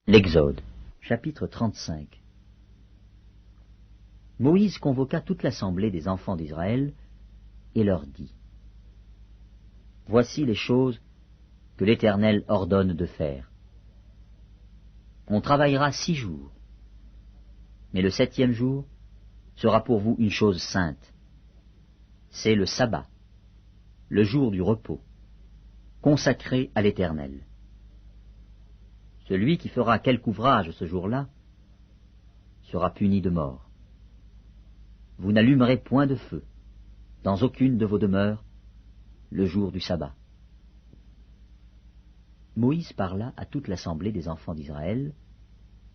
L'Exode, chapitre 35. Moïse convoqua toute l'assemblée des enfants d'Israël et leur dit : Voici les choses que l'Éternel ordonne de faire. On travaillera 6 jours, mais le 7e jour sera pour vous une chose sainte. C'est le sabbat, le jour du repos, consacré à l'Éternel. Celui qui fera quelque ouvrage ce jour-là sera puni de mort. Vous n'allumerez point de feu dans aucune de vos demeures le jour du sabbat. Moïse parla à toute l'assemblée des enfants d'Israël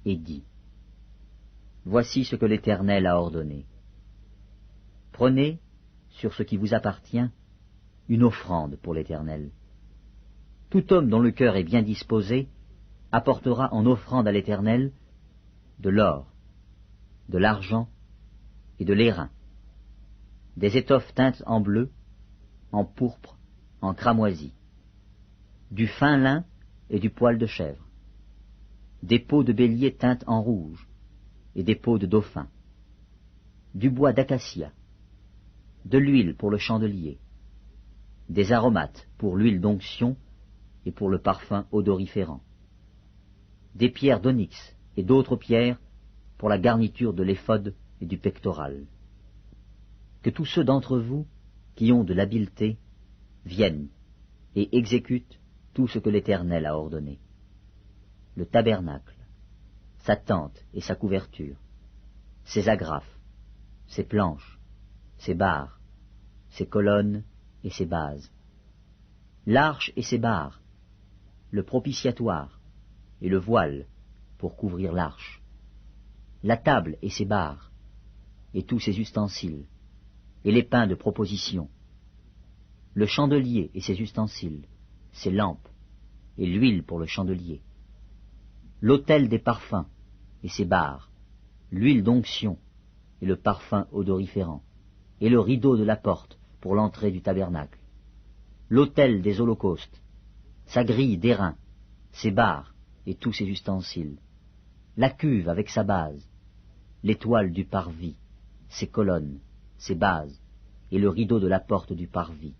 et dit : Voici ce que l'Éternel a ordonné. Prenez, sur ce qui vous appartient, une offrande pour l'Éternel. Tout homme dont le cœur est bien disposé apportera en offrande à l'Éternel de l'or, de l'argent et de l'airain, des étoffes teintes en bleu, en pourpre, en cramoisi, du fin lin et du poil de chèvre, des peaux de bélier teintes en rouge et des peaux de dauphin, du bois d'acacia, de l'huile pour le chandelier, des aromates pour l'huile d'onction et pour le parfum odoriférant, des pierres d'onyx et d'autres pierres pour la garniture de l'éphod et du pectoral. Que tous ceux d'entre vous qui ont de l'habileté viennent et exécutent tout ce que l'Éternel a ordonné. Le tabernacle, sa tente et sa couverture, ses agrafes, ses planches, ses barres, ses colonnes et ses bases, l'arche et ses barres, le propitiatoire et le voile pour couvrir l'arche, la table et ses barres, et tous ses ustensiles, et les pains de proposition, le chandelier et ses ustensiles, ses lampes, et l'huile pour le chandelier, l'autel des parfums et ses barres, l'huile d'onction et le parfum odoriférant, et le rideau de la porte pour l'entrée du tabernacle, l'autel des holocaustes, sa grille d'airain, ses barres et tous ses ustensiles, la cuve avec sa base, l'étoile du parvis, ses colonnes, ses bases, et le rideau de la porte du parvis,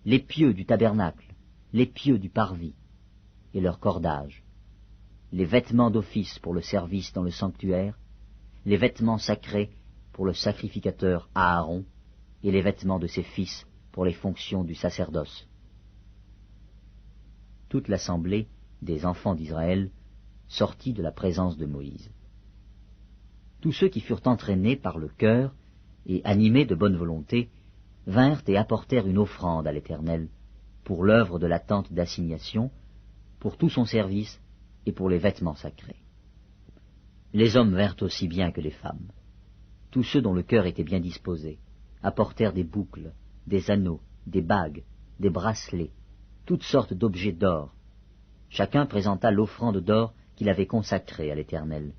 les pieux du tabernacle, les pieux du parvis, et leur cordage, les vêtements d'office pour le service dans le sanctuaire, les vêtements sacrés pour le sacrificateur Aaron, et les vêtements de ses fils pour les fonctions du sacerdoce. Toute l'assemblée des enfants d'Israël sortit de la présence de Moïse. Tous ceux qui furent entraînés par le cœur et animés de bonne volonté vinrent et apportèrent une offrande à l'Éternel pour l'œuvre de la tente d'assignation, pour tout son service et pour les vêtements sacrés. Les hommes vinrent aussi bien que les femmes. Tous ceux dont le cœur était bien disposé apportèrent des boucles, des anneaux, des bagues, des bracelets, toutes sortes d'objets d'or. Chacun présenta l'offrande d'or qu'il avait consacrée à l'Éternel.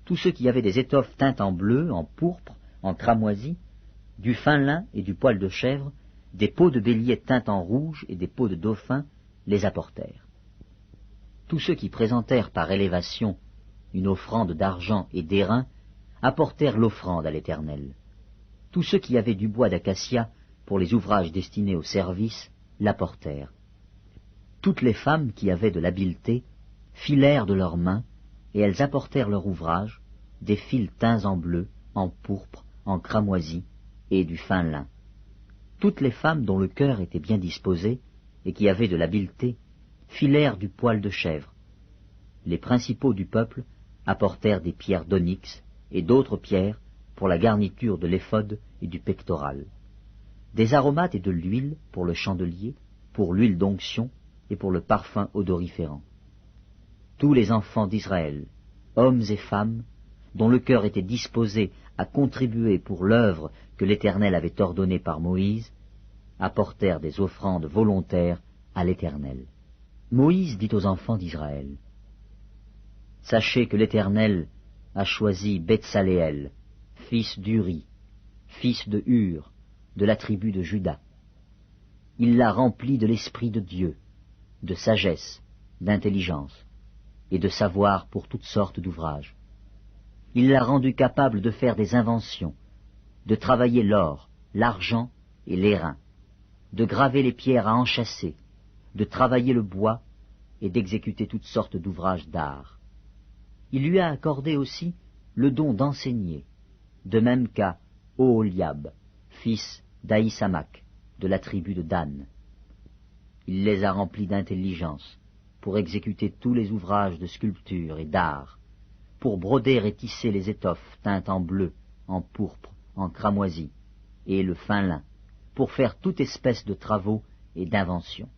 Tous ceux qui avaient des étoffes teintes en bleu, en pourpre, en cramoisi, du fin lin et du poil de chèvre, des peaux de bélier teintes en rouge et des peaux de dauphin, les apportèrent. Tous ceux qui présentèrent par élévation une offrande d'argent et d'airain apportèrent l'offrande à l'Éternel. Tous ceux qui avaient du bois d'acacia pour les ouvrages destinés au service l'apportèrent. Toutes les femmes qui avaient de l'habileté filèrent de leurs mains, et elles apportèrent leur ouvrage, des fils teints en bleu, en pourpre, en cramoisi, et du fin lin. Toutes les femmes dont le cœur était bien disposé, et qui avaient de l'habileté, filèrent du poil de chèvre. Les principaux du peuple apportèrent des pierres d'onyx, et d'autres pierres pour la garniture de l'éphod et du pectoral, des aromates et de l'huile pour le chandelier, pour l'huile d'onction, et pour le parfum odoriférant. Tous les enfants d'Israël, hommes et femmes, dont le cœur était disposé à contribuer pour l'œuvre que l'Éternel avait ordonnée par Moïse, apportèrent des offrandes volontaires à l'Éternel. Moïse dit aux enfants d'Israël : Sachez que l'Éternel a choisi Betsaléel, fils d'Uri, fils de Hur, de la tribu de Juda. Il l'a rempli de l'Esprit de Dieu, de sagesse, d'intelligence, et de savoir pour toutes sortes d'ouvrages. Il l'a rendu capable de faire des inventions, de travailler l'or, l'argent et l'airain, de graver les pierres à enchâsser, de travailler le bois et d'exécuter toutes sortes d'ouvrages d'art. Il lui a accordé aussi le don d'enseigner, de même qu'à Oholiab, fils d'Ahisamak, de la tribu de Dan. Il les a remplis d'intelligence pour exécuter tous les ouvrages de sculpture et d'art, pour broder et tisser les étoffes teintes en bleu, en pourpre, en cramoisi, et le fin lin, pour faire toute espèce de travaux et d'inventions.